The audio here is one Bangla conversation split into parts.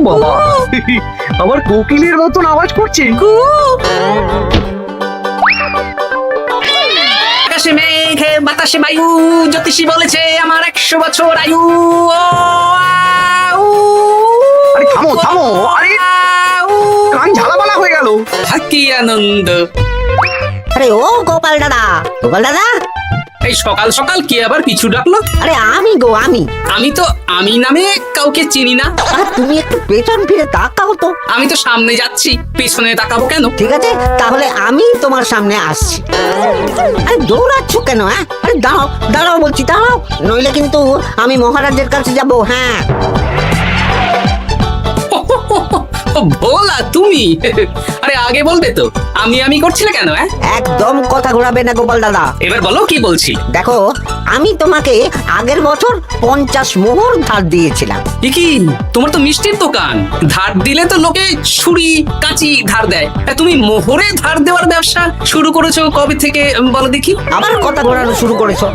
বাবা, আবার কোকিলের মতন আওয়াজ করছে। আকাশে মেঘ, বাতাসে বায়ু, জ্যোতিষী বলেছে আমার 100 বছর আয়ু। আরে থামো থামো, আরে কান ঝালাপালা হয়ে গেল। কি আনন্দ! আরে ও গোপাল দাদা, গোপাল দাদা, এই সকাল সকাল কে আবার পিছু ডাকলো? আরে আমি গো আমি। আমি তো আমি নামে কাউকে চিনি না। আর তুমি একটু পেছন ফিরে তাকাও তো। আমি তো সামনে যাচ্ছি, পেছনে তাকাবো কেন? ঠিক আছে, তাহলে আমি তোমার সামনে আসছি। আরে দৌড়াচ্ছ কেন? হ্যাঁ, আরে দাঁড়াও দাঁড়াও বলছি, দাঁড়াও, নইলে কিন্তু আমি মহারাজের কাছে যাব। হ্যাঁ, ভোলা তুমি! আরে আগে বলবে তো, আমি করছিলে কেন? একদম কথা ঘোরাবে না গোপাল দাদা। এবার বলো কি বলছি। দেখো, আমি তোমাকে আগের বছর 50 মোহর ধার দিয়েছিলাম। কি তোমার তো মিষ্টির দোকান, ধার দিলে তো লোকে ছুরি কাঁচি ধার দেয়, তুমি মোহরে ধার দেওয়ার ব্যবসা শুরু করেছো কবে থেকে বলো দেখি? আবার কথা ঘোরানো শুরু করেছো।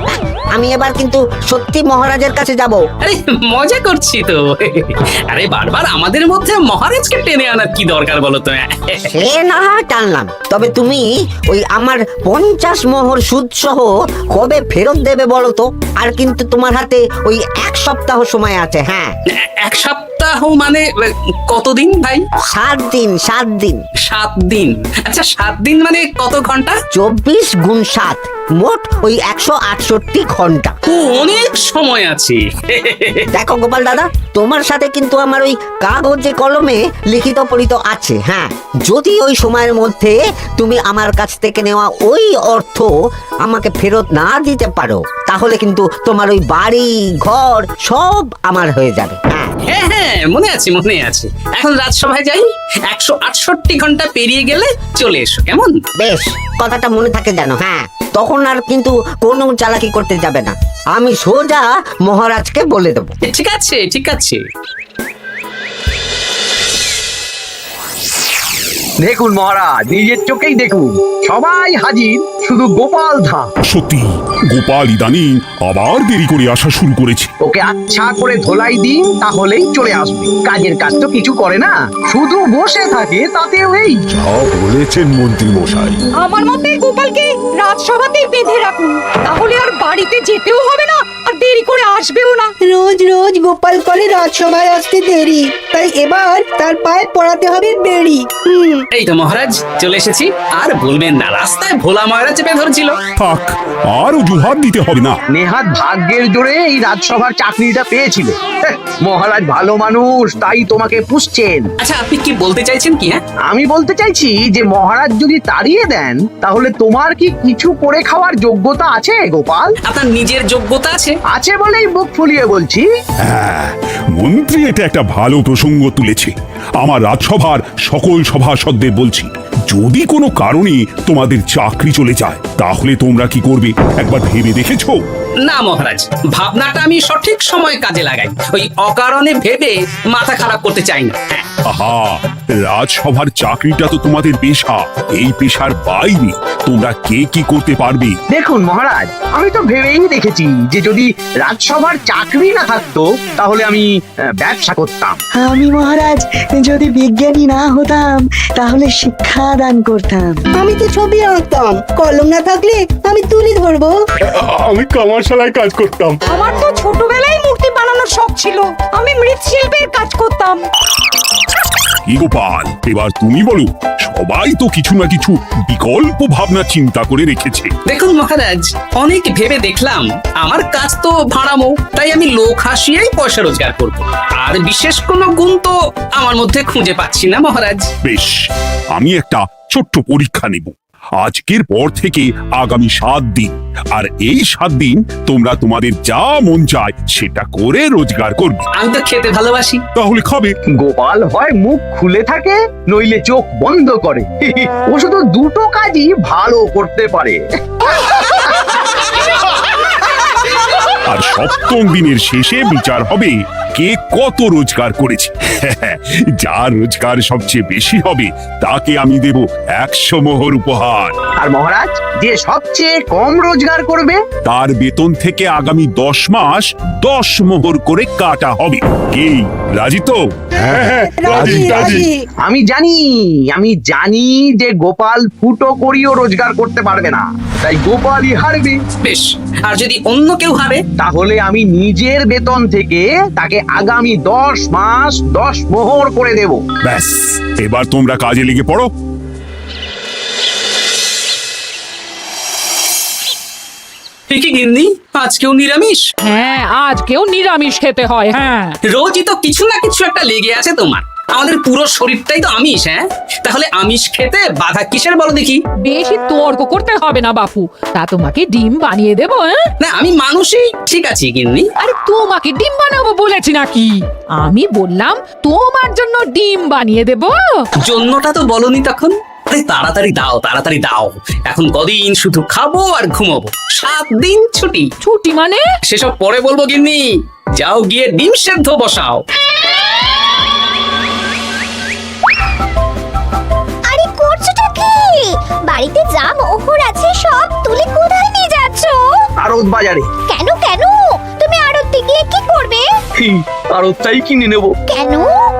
আমি এবার কিন্তু সত্যি মহারাজের কাছে যাব। আরে মজা করছি তো। আরে বারবার আমাদের মধ্যে মহারাজকে টেনে আনার কি দরকার বলো তো? সে না হয় টানলাম, তবে তুমি ওই আমার 50 মোহর সুদ সহ কবে ফেরত দেবে বলো তো? আর কিন্তু তোমার হাতে ওই 1 সপ্তাহ সময় আছে। হ্যাঁ, 1 সপ্তাহ মানে কতদিন ভাই? 7 দিন, 7 দিন। 7 দিন? আচ্ছা 7 দিন মানে কত ঘন্টা? 24 গুণ 7, মোট ওই 168 ঘন্টা। ও, অনেক সময় আছে। দেখো গোপাল দাদা, তোমার সাথে কিন্তু আমার ওই কাগজে কলমে লিখিত পড়িত আছে। হ্যাঁ, যদি ওই সময়ের মধ্যে তুমি আমার কাছ থেকে নেওয়া ওই অর্থ আমাকে ফেরত না দিতে পারো, তাহলে কিন্তু তোমার ওই বাড়ি ঘর সব আমার হয়ে যাবে। হ্যাঁ হ্যাঁ, মনে আছে মনে আছে। এখন রাজসভায় যাই, 168 ঘন্টা পেরিয়ে গেলে চলে এসো, কেমন? বেশ, কথাটা মনে থাকে জানো। হ্যাঁ, তখন আর কিন্তু কোনো চালাকি করতে যাবে না, আমি সোজা মহারাজকে বলে দেবো। ঠিক আছে ঠিক আছে। দেখুন মহারাজ, নিজের চোখেই দেখুন, সবাই হাজির, শুধু গোপাল ধা। সত্যি গোপাল ইদানিং আবার দেরি করে আসা শুরু করেছে। ওকে আচ্ছা করে ধোলাই দিন, তাহলেই চলে আসবে। কাজের কাজ তো কিছু করে না, শুধু বসে থাকে, তাতেও এই। যা বলেছেন মন্ত্রী মশাই। আমার মতে গোপালকে রাজসভাতেই বেঁধে রাখুন, তাহলে আর বাড়িতে যেতেও হবে না, আর দেরি করে আসবেও না। রোজ রোজ গোপাল করে রাজসভায় আসতে দেরি, তাই এবার তার পায়ে পড়াতে হবে বেড়ি। এই তো মহারাজ চলে এসেছি। আর বলবেন না, রাস্তায় ভোলা ময়রা চেপে ধরেছিল। থাক, আর অজুহাত দিতে হবে না। নেহাত ভাগ্যের জোরে এই রাজসভার চাকরিটা পেয়েছিল। মহারাজ ভালো মানুষ, তাই তোমাকে পুষছেন। আচ্ছা আপনি কি বলতে চাইছেন কি? আমি বলতে চাইছি যে মহারাজ যদি তাড়িয়ে দেন, তাহলে তোমার কি কিছু করে খাওয়ার যোগ্যতা আছে গোপাল? আপনার নিজের যোগ্যতা আছে? আছে বলেই বুক ফুলিয়ে বলছি। হ্যাঁ, মন্ত্রী এটা একটা ভালো প্রসঙ্গ তুলেছে। আমার রাজসভার সকল সভাসদদের বলছি, যদি কোনো কারণে তোমাদের চাকরি চলে যায়, তাহলে তোমরা কি করবে একবার ভেবে দেখেছো? না মহারাজ, ভাবনাটা আমি সঠিক সময় কাজে লাগাই, ওই অকারণে ভেবে মাথা খারাপ করতে চাই না। আহা, রাজসভার চাকরিটা তো তোমাদের পেশা। এই পেশার বাইরে তোমরা কে কি করতে পারবে? দেখুন মহারাজ, আমি তো ভেবেই দেখেছি যে যদি রাজসভার চাকরি না থাকতো, তাহলে আমি ব্যবসা করতাম। আমি মহারাজ যদি বিজ্ঞানী না হতাম, তাহলে শিক্ষা দান করতাম। আমি তো ছবি আঁকতাম, কলম না থাকলে আমি তুলি ধরবো। আমি কামারশালায় কাজ করতাম। আমার তো ছোটবেলায় মূর্তি বানানোর শখ ছিল, আমি মৃৎশিল্পের কাজ করতাম। কি গোপাল, এবার তুমি বলো। সবাই তো কিছু না কিছু বিকল্প ভাবনা চিন্তা করে রেখেছে। দেখুন মহারাজ, অনেক ভেবে দেখলাম আমার কাজ তো ভাড়ামো, তাই আমি লোক হাসিয়েই পয়সা রোজগার করব। আর বিশেষ কোনো গুণ তো আমার মধ্যে খুঁজে পাচ্ছি না মহারাজ। বেশ, আমি একটা ছোট্ট পরীক্ষা নেব। আজকের পর থেকে আগামী 7 দিন, আর এই 7 দিন তোমরা তোমাদের যা মন চায় সেটা করে রোজগার করবে। আমি তো খেতে ভালোবাসি। তাহলে খাবে। গোপাল হয় মুখ খুলে থাকে, নইলে চোখ বন্ধ করে। ও শুধু দুটো কাজই ভালো করতে পারে। আর 7ম দিনের শেষে বিচার হবে কে কত রোজগার করেছে। যার রোজগার সবচেয়ে বেশি হবে তাকে আমি দেব 100 মোহর উপহার। আর মহারাজ, যে সবচেয়ে কম রোজগার করবে তার বেতন থেকে আগামী 10 মাস 10 মোহর করে কাটা হবে। কি রাজি তো? রাজি রাজি। আমি জানি যে গোপাল ফুটো করিও রোজগার করতে পারবে না, তাই গোপালই হারবে। বেশ, আর যদি অন্য কেউ হারে? তাহলে আমি নিজের বেতন থেকে তাকে আগামী 10 মাস 10 মোহর করে দেব। ব্যাস, এবার তোমরা কাজে লেগে পড়ো। কি গিন্নি, আজকেও নিরামিষ? হ্যাঁ, আজকেও নিরামিষ খেতে হয়। হ্যাঁ, রোজই তো কিছু না কিছু একটা লেগে আছে তোমার। আমাদের পুরো শরীরটাই তো আমিষ। হ্যাঁ, তাহলে আমিষ খেতে বাধা কিসের বলো দেখি? বেশি তর্ক করতে হবে না বাপু। তা তোমাকে ডিম বানিয়ে দেবো। হ্যাঁ, না, আমি মানুষই ঠিক আছে গিন্নি। আরে তোমাকে ডিম বানাবো বলেছি নাকি? আমি বললাম তোমার জন্য ডিম বানিয়ে দেবো। জন্যটা তো বলনি তখন। আরে তাড়াতাড়ি দাও, তাড়াতাড়ি দাও। এখন কদিন শুধু খাবো আর ঘুমাবো, 7 দিন ছুটি। ছুটি মানে? সেসব পরে বলবো গিন্নি। যাও গিয়ে ডিম সেদ্ধ বসাও। আরে করছোটা কি? বাড়িতে যা মোহর আছে সব তুলে কোথায় নিয়ে যাচ্ছ? আড়ত বাজারে। কেন কেন? তুমি আড়তে গিয়ে কি করবে? আড়তটাই কিনে নেব। কেন?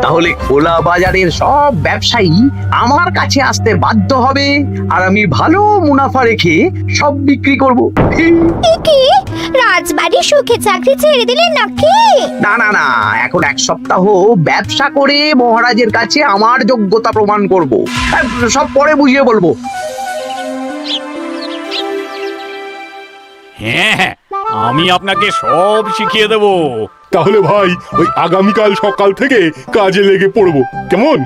তাহলে খোলা বাজারের সব ব্যবসায়ী আমার কাছে আসতে বাধ্য হবে, আর আমি ভালো মুনাফা রেখে সব বিক্রি করব। এ কি? রাজবাড়ি সুখে চাকরি ছেড়ে দিলে নাকি? না না না, এখন 1 সপ্তাহ ব্যবসা করে মহারাজের কাছে আমার যোগ্যতা প্রমাণ করব। সব পরে বুঝিয়ে বলবো। হ্যাঁ, আমি আপনাকে সব শিখিয়ে দেব। তাহলে ভাই ওই আগামীকাল সকাল থেকে কাজে লেগে পড়বো, কেমন?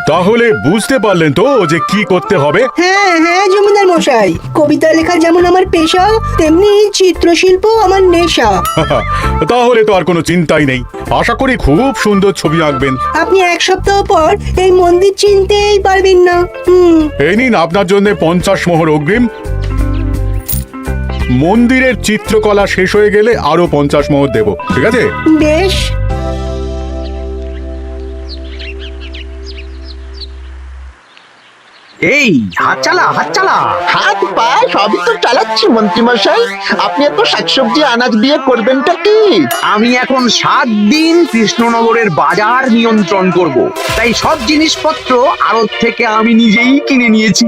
তাহলে বুঝতে পারলেন তো যে কি করতে হবে? হ্যাঁ হ্যাঁ জমিদার মশাই, কবিতা লেখা যেমন আমার পেশা, তেমনি চিত্রশিল্প আমার নেশা। তাহলে তো আর কোনো চিন্তাই নেই। আশা করি খুব সুন্দর ছবি আঁকবেন। আপনি 1 সপ্তাহ পর এই মন্দির চিনতেই পারবেন না। এই নিন আপনার জন্য 50 মোহর অগ্রিম। মন্দিরের চিত্রকলা শেষ হয়ে গেলে আরো 50 মোহর দেব, ঠিক আছে? বেশ। এই হাত চালা, হাত চালা। হাত পা সবই তো চালাচ্ছি মন্ত্রী মশাই। আপনি এত শাকসবজি আনাজ দিয়ে করবেনটা কি? আমি এখন 7 দিন কৃষ্ণনগরের বাজার নিয়ন্ত্রণ করব, তাই সব জিনিসপত্র আড়ত থেকে আমি নিজেই কিনে নিয়েছি।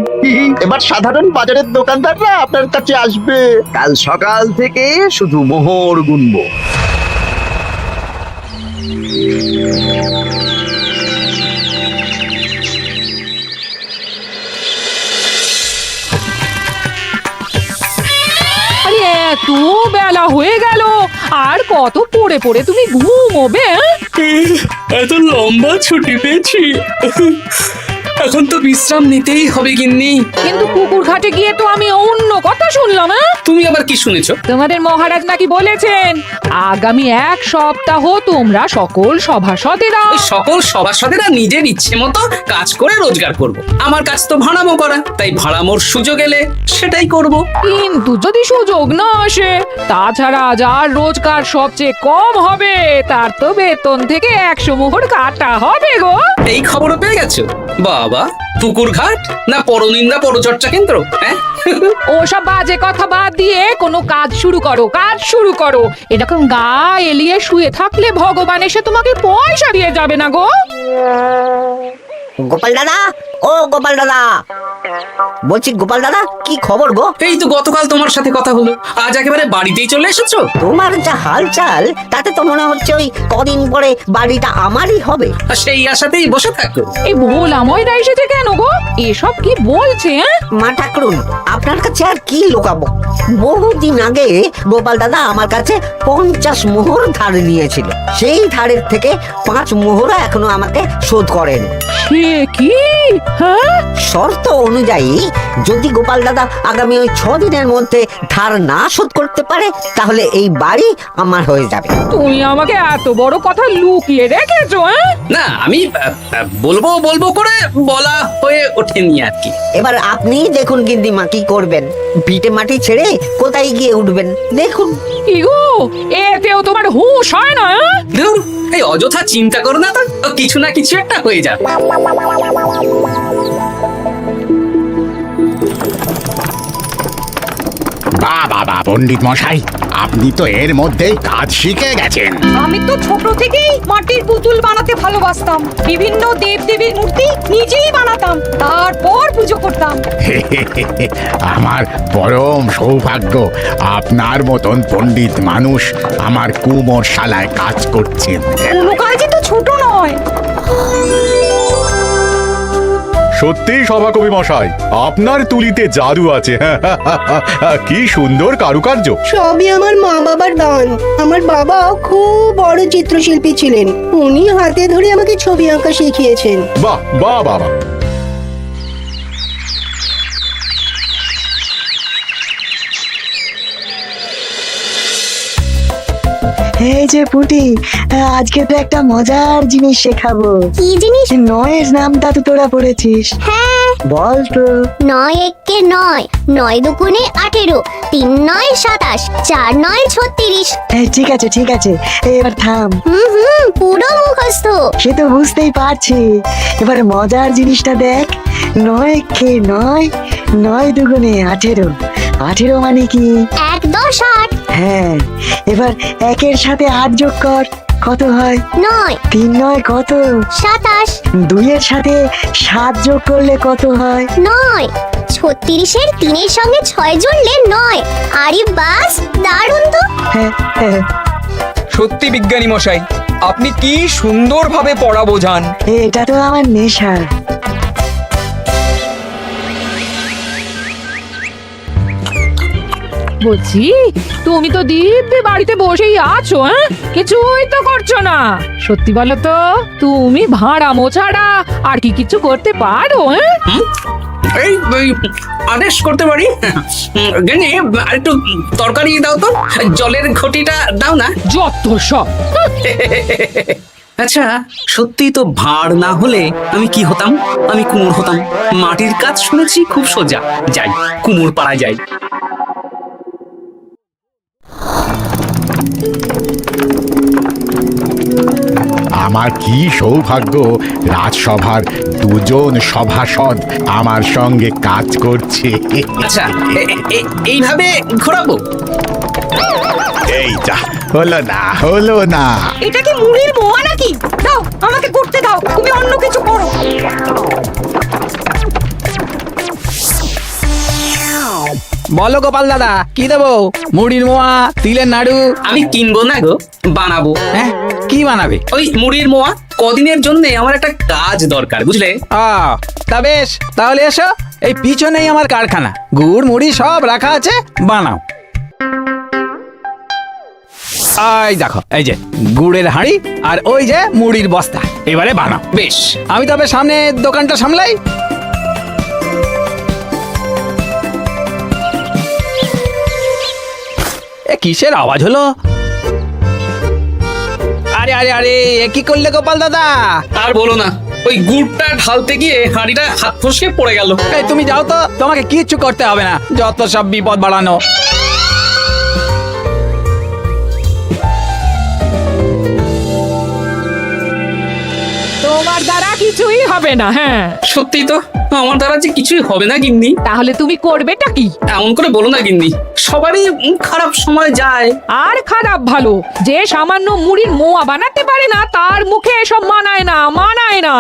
এবার সাধারণ বাজারের দোকানদাররা আপনার কাছে আসবে। কাল সকাল থেকে শুধু মোহর গুনবো। আরে এত বেলা হয়ে গেল, আর কত পড়ে পড়ে তুমি ঘুমোবে? এত লম্বা ছুটি পেয়েছি, এখন তো বিশ্রাম নিতেই হবে গিন্নি। কিন্তু পুকুর ঘাটে গিয়ে তো আমি অন্য কথা শুনলাম। তুমি আবার কি শুনেছো? তোমাদের মহারাজ নাকি বলেছেন আগামী 1 সপ্তাহ তোমরা সকল সভাসদেরা ওই সকল সভাসদেরা নিজের ইচ্ছে মতো কাজ করে রোজগার করব। আমার কাজ তো ভাড়ামো করা, তাই ভাড়ামোর সুযোগ এলে সেটাই করব। কিন্তু যদি সুযোগ না আসে, তাছাড়া যার রোজগার সবচেয়ে কম হবে তার তো বেতন থেকে 100 মোহর কাটা হবে গো। এই খবরও পেয়ে গেছো? বাবা, পুকুর ঘাট না পরনিন্দা পরচর্চা কেন্দ্র? হ্যাঁ, ওসব বাজে কথা বাদ দিয়ে কোনো কাজ শুরু করো, কাজ শুরু করো। এরকম গা এলিয়ে শুয়ে থাকলে ভগবান এসে তোমাকে পয়সা দিয়ে যাবে না গো। গোপাল দাদা, ও গোপাল দাদা, বলছি গোপাল দাদা, কি খবর গো? এই তো গতকাল তোমার সাথে কথা হলো, আজ একেবারে বাড়িতেই চলে এসেছো। তোমার যা হালচাল তাতে তো মনে হচ্ছে ওই কদিন পরে বাড়িটা আমারই হবে। আর সেই আশাতেই বসে থাকো। এই ভোলা ময়দা এসেছে কেন গো? এসব কি বলছে? মা ঠাকুরুন, আপনার কাছে আর কি লুকাবো? বহুদিন আগে গোপাল দাদা আমার কাছে 50 মোহর ধার নিয়েছিল। সেই ধারের থেকে 5 মোহর এখনো আমাকে শোধ করেন। সে কি? হ্যাঁ, শর্ত অনুযায়ী যদি গোপাল দাদা আগামী ওই 6 দিনের মধ্যে ধার না শোধ করতে পারে তাহলে এই বাড়ি আমার হয়ে যাবে। তুমি আমাকে এত বড় কথা লুকিয়ে রেখেছো? হ্যাঁ, না আমি বলবো বলবো করে বলা হয়ে ওঠেনি আর কি। এবার আপনি দেখুন গিন্দিমা কি করবেন, ভিটে মাটি ছেড়ে কোথায় গিয়ে উঠবেন দেখুন। কি গো, এতেও তোমার হুঁশ হয় না? হ্যাঁ? ধুর, এই অযথা চিন্তা করো না তো, কিছু না কিছু একটা হয়ে যাবে। বাহ বাহ বাহ, পণ্ডিত মশাই, আপনি তো এর মধ্যেই কাজ শিখে গেছেন। আমি তো ছোট থেকেই মাটির পুতুল বানাতে ভালোবাসতাম। বিভিন্ন দেবদেবীর মূর্তি নিজেই বানাতাম, তারপর পুজো করতাম। আমার পরম সৌভাগ্য আপনার মতন পণ্ডিত মানুষ আমার কুমোরশালায় কাজ করছেন। কোনো কাজই তো ছোট নয়। সত্যি সভাকবি মশাই, আপনার তুলিতে জাদু আছে। কি সুন্দর কারুকার্য। সবই আমার মা বাবার দান। আমার বাবা খুব বড় চিত্রশিল্পী ছিলেন, উনি হাতে ধরে আমাকে ছবি আঁকা শিখিয়েছেন। বাহ বাহ বাবা। এই যে পুটি, আজকে তো একটা মজার জিনিস শেখাবো। কি জিনিস? নয়ের নামটা তো তোরা পড়েছিস? হ্যাঁ, বল তো। 9 একে 9, 9 দুগুণে 18, 3 9 27, 4 9 36। ঠিক আছে ঠিক আছে, এবার থাম। পুরো মুখস্থ। সে তো বুঝতেই পারছি, এবার মজার জিনিসটা দেখ। 9 কে 9, 9 দুগুণে 18, 18 মানে কি? 1 10 8। হ্যাঁ, এবার 1-এর সাথে 8 যোগ কর, কত হয়? 9 3 9 কত? 27। 2-এর সাথে 7 যোগ করলে কত হয়? 9 36-এর 3-এর সঙ্গে 6 জুড়লে 9। আরে বাস, দারুণ তো। হ্যাঁ, হ্যাঁ, সত্যি বিজ্ঞানী মশাই, আপনি কি সুন্দরভাবে পড়া বোঝান। এটা তো আমার নেশা। বলছি, তুমি তো দিব্যি বাড়িতে বসেই আছো। হ্যাঁ, কিছুই তো করছো না। সত্যি বলো তো, তুমি ভাড়ামো ছাড়া আর কি কিছু করতে পারো? হ্যাঁ, এই আদেশ করতে পারি। গেনি, একটু তরকারি দাও তো, জলের ঘটিটা দাও না। যত সব। আচ্ছা, সত্যি তো ভাড় না হলে আমি কি হতাম? আমি কুমোর হতাম। মাটির কাজ শুনেছি খুব সোজা। যাই, কুমোর পাড়ায় যাই। আমার কি সৌভাগ্য, রাজসভার দুজন সভাসদ আমার সঙ্গে কাজ করছে। আচ্ছা, এইভাবে ঘোরাবো? এই যা, হলো না হলো না। এটা কি মুড়ির মোয়া নাকি? দাও, আমাকে করতে দাও, তুমি অন্য কিছু করো। বলো গোপাল দাদা, কি দেবো? মুড়ির মোয়া, তিলের নাড়ু? আমি কিনবো না গো, বানাবো। হ্যাঁ, কি বানাবে? ওই মুড়ির মোয়া। কদিনের জন্য আমার একটা কাজ দরকার, বুঝলে? তা বেশ, তাহলে এসো, এই পিছনেই আমার কারখানা, গুড় মুড়ি সব রাখা আছে, বানাও। এই দেখো, এই যে গুড়ের হাঁড়ি আর ওই যে মুড়ির বস্তা, এবারে বানাও। বেশ, আমি তবে সামনে দোকানটা সামলাই। কিসের আওয়াজ হলো? আরে আরে আরে, এ কি করলে গোপাল দাদা? আর বলো না, ওই গুড়টা ঢালতে গিয়ে হাঁড়িটা হাত ফসকে পড়ে গেল। এই তুমি যাও তো, তোমাকে কিচ্ছু করতে হবে না, যত সব বিপদ বাড়ানো। তোমার দ্বারা কিছুই হবে না। হ্যাঁ, সত্যি তো, আমার দ্বারা যে কিছুই হবে না গিন্নি। তাহলে তুমি করবেটা কি? এমন করে বলো না গিন্নি, সবারই খারাপ সময় যায়। আর খারাপ ভালো, যে সামান্য মুড়ির মোয়া বানাতে পারে না তার মুখে এসব মানায় না, মানায় না।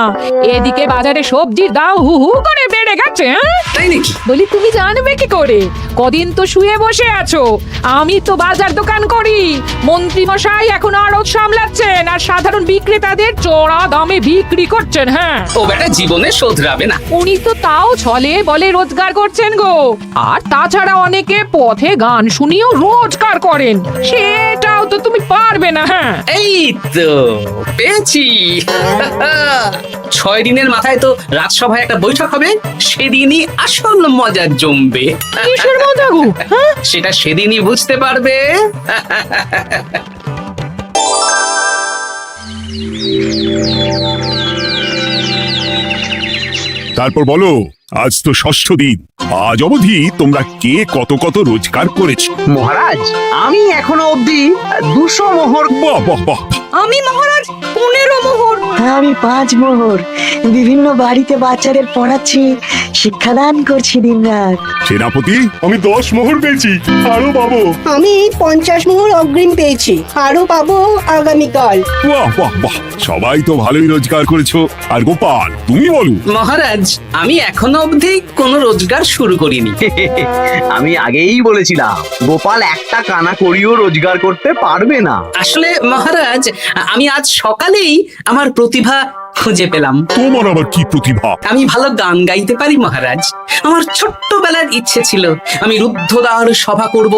এদিকে বাজারে সবজির দাম হু হু করে বেড়ে গেছে। হ্যাঁ, তাই নাকি? বলি, তুমি জানবে কি করে? কদিন তো শুয়ে বসে আছো, আমি তো বাজার দোকান করি। মন্ত্রী মশাই এখন আড়ত সামলাচ্ছেন আর সাধারণ বিক্রেতাদের চড়া দামে বিক্রি করছেন। হ্যাঁ, ও বেটা জীবনে শোধরাবে না। উনি তো তাও ছলে বলে রোজগার করছেন গো। আর তাছাড়া অনেকে পথে গান শুনিয়েও রোজগার করেন, সেটাও তো তুমি পারবে না। হ্যাঁ, এই তো পেয়েছি। 6 দিনের মাথায় তো রাজসভায় একটা বৈঠক হবে, সেদিনই আসল মজা জমবে। কিসের মজা গো? হ্যাঁ, সেটা সেদিনই বুঝতে পারবে। তারপর বলো, আজ তো ষষ্ঠ দিন, আজ অবধি তোমরা কে কত কত রোজগার করেছো? মহারাজ, আমি এখনো অবধি 200 মোহর। বাহ বাহ বাহ! আমি মহারাজ 15 মোহর। আমি 5 মোহর। বিভিন্ন বাড়িতে বাচ্চাদের পড়াচ্ছি, শিক্ষাদান করছি দিনরাত। সেনাপতি, আমি 10 মোহর পেয়েছি, আরো পাবো। আমি 50 মোহর অগ্রিম পেয়েছি, আরো পাবো আগামীকাল। বাহ বাহ বাহ! সবাই তো ভালোই রোজগার করেছো। আর গোপাল, তুমি বলো। মহারাজ, আমি এখনো অবধি কোনো রোজগার শুরু করিনি। আমি আগেই বলেছিলাম গোপাল একটা কানা করিও রোজগার করতে পারবে না। আসলে মহারাজ, আমি আজ সকালেই আমার প্রতিভা খুঁজে পেলাম। তোমার আবার কি প্রতিভা? আমি ভালো গান গাইতে পারি মহারাজ। আমার ছোট্টবেলার ইচ্ছে ছিল আমি রুদ্ধদ্বার সভা করব,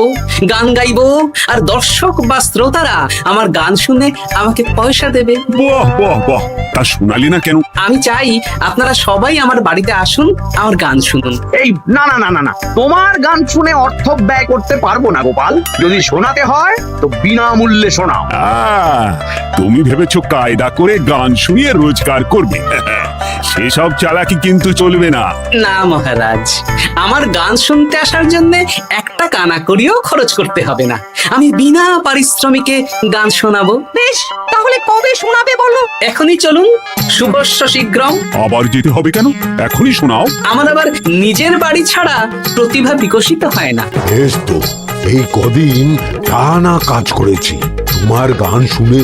গান গাইবো, আর দর্শক বা শ্রোতারা আমার গান শুনে আমাকে পয়সা দেবে। বাহ বাহ বাহ! তা শোনালি না কেন? আমি চাই আপনারা সবাই আমার বাড়িতে আসুন, আমার গান শুনুন। এই না না না না না, তোমার গান শুনে অর্থ ব্যয় করতে পারবো না গোপাল। যদি শোনাতে হয় তো বিনামূল্যে শোনাও। তুমি ভেবেছো কায়দা করে গান শুনিয়ে রোজগার করবে? সেসব চালাকি কিন্তু চলবে না। না মহারাজ, আমার গান শুনতে আসার জন্য একটা কানা করিও খরচ করতে হবে না। আমি বিনা পারিশ্রমিকে গান শোনাবো। বেশ, তাহলে কবে শোনাবে বলো? এখনই চলুন, শুভস্য শীঘ্রম। আবার যেতে হবে কেন? এখনই শোনাও। আমার আবার নিজের বাড়ি ছাড়া প্রতিভা বিকশিত হয় না। বেশ তো, এই কদিন টানা কাজ করেছি, তোমার গান শুনে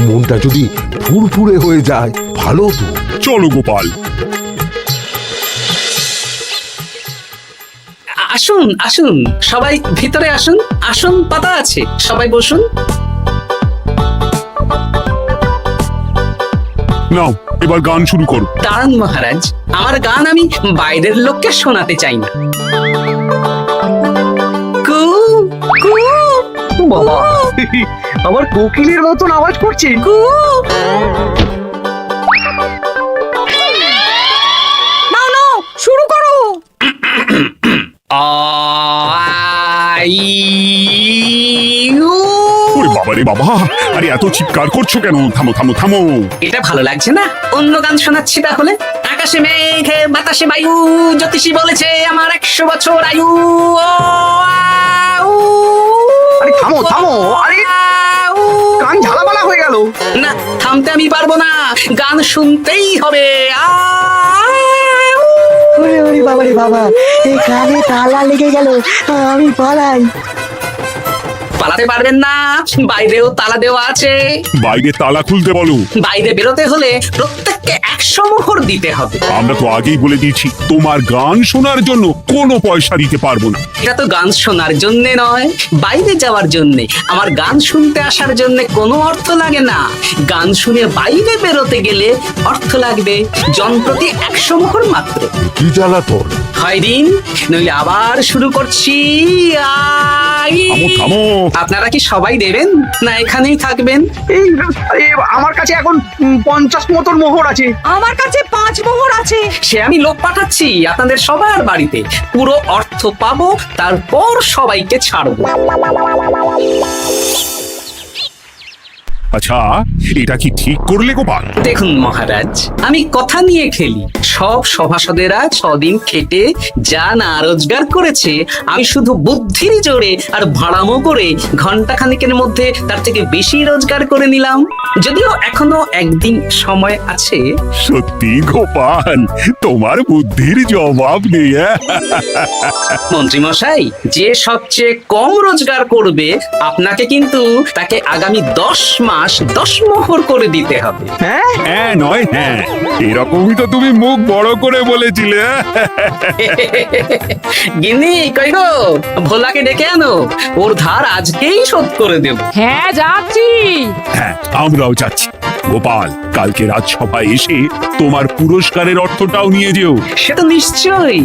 মনটা যদি ফুরফুরে হয়ে যায়, ভালো তো। চলো গোপাল। আসুন আসুন, সবাই ভিতরে আসুন। আসন পাতা আছে, সবাই বসুন। নাও, এবার গান শুরু করো। দাঁড়ান মহারাজ, আমার গান আমি বাইরের লোককে শোনাতে চাই না। কু কু বাবা, আবার কোকিলের মতন আওয়াজ করছে। কু। নাও নাও, শুরু করো। ওরে বাবা রে বাবা! আরে এত চিৎকার করছো কেন? থামো থামো থামো! এটা ভালো লাগছে না, অন্য গান শোনাচ্ছি তাহলে। আকাশে মেঘে বাতাসে বায়ু, জ্যোতিষী বলেছে আমার 100 বছর আয়ু। আরে থামো থামো! আরে কান ঝালাপালা হয়ে গেল। না, থামতে আমি পারবো না, গান শুনতেই হবে। ওরে ওরে বাবা রে বাবা, এই কানে তালা লেগে গেল, আমি পালাই। পালাতে পারবেন না, বাইরেও তালা দেওয়া আছে। বাইরে তালা খুলতে বলো। বাইরে বেরোতে হলে প্রত্যেককে 100 মোহর দিতে হবে। আমরা তো আগেই বলে দিয়েছি, তোমার গান শোনার জন্য কোনো পয়সা দিতে পারবো না। এটা তো গান শোনার জন্য নয়, বাইরে যাওয়ার জন্য। আমার গান শুনতে আসার জন্য কোনো অর্থ লাগে না। গান শুনে বাইরে বেরোতে গেলে অর্থ লাগবে, জনপ্রতি 100 মোহর মাত্র। কি জ্বালাতন! হয় দিন, নইলে আবার শুরু করছি। থামো থামো! আপনারা কি সবাই দেবেন, না এখানেই থাকবেন? এই আমার কাছে এখন 50 মতন মোহর আছে। আমার কাছে 5 মোহর আছে। সে আমি লোক পাঠাচ্ছি আপনাদের সবার বাড়িতে, পুরো অর্থ পাবো, তারপর সবাইকে ছাড়বো। আচ্ছা, এটা কি ঠিক করলে গোপাল? দেখুন মহারাজ, আমি কথা নিয়ে খেলি। সব সভাসদেরা 6 দিন খেটে যা না রোজগার করেছে, আমি শুধু বুদ্ধির জোরে আর ভাড়ামো করে ঘন্টা খানিকের মধ্যে তার থেকে বেশি রোজগার করে নিলাম। যদিও এখনো একদিন সময় আছে। সত্যি গোপাল, তোমার বুদ্ধির জবাব নেই। মন্ত্রী মশাই, যে সবচেয়ে কম রোজগার করবে আপনাকে কিন্তু তাকে আগামী 10 মাস 10 মোহর করে দিতে হবে। হ্যাঁ নয় হ্যাঁ, এরকমই তো তুমি মুখ বড় করে বলেছিলে। গিন্নি, কই গো, ভোলাকে ডেকে আনো, ওর ধার আজকেই শোধ করে দেব। হ্যাঁ যাচ্ছি। হ্যাঁ, আমরাও যাচ্ছি। গোপাল, কালকে রাজসভায় এসে তোমার পুরস্কারের অর্থটাও নিয়ে যেও। সে তো নিশ্চয়ই।